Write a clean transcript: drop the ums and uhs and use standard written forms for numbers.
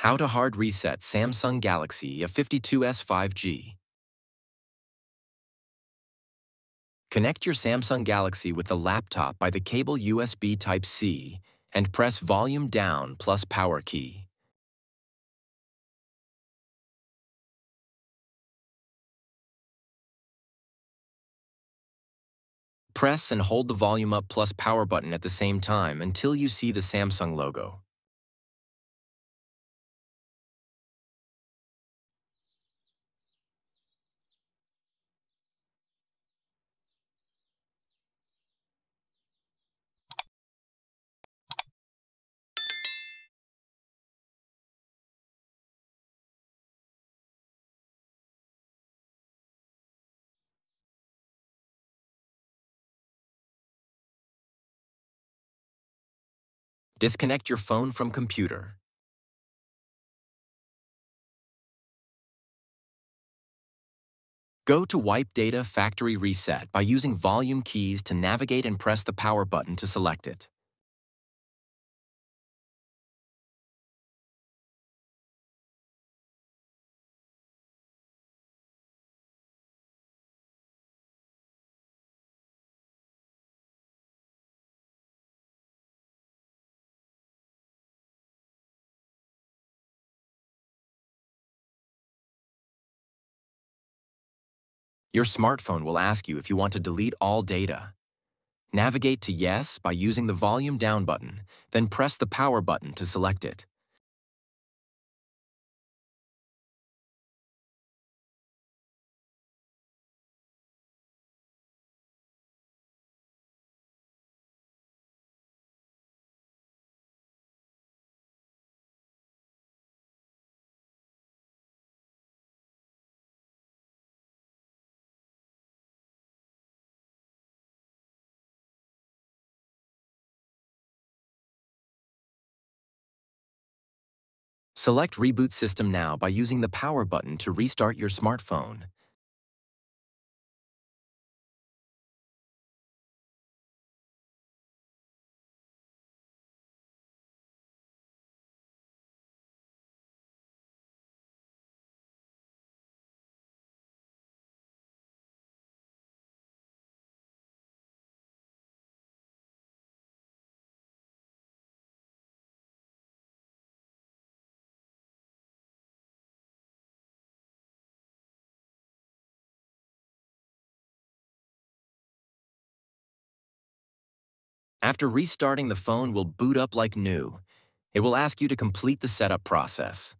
How to hard reset Samsung Galaxy A52s 5G. Connect your Samsung Galaxy with the laptop by the cable USB Type-C and press volume down plus power key. Press and hold the volume up plus power button at the same time until you see the Samsung logo. Disconnect your phone from computer. Go to Wipe Data Factory Reset by using volume keys to navigate and press the power button to select it. Your smartphone will ask you if you want to delete all data. Navigate to Yes by using the volume down button, then press the power button to select it. Select Reboot System now by using the power button to restart your smartphone. After restarting, the phone will boot up like new. It will ask you to complete the setup process.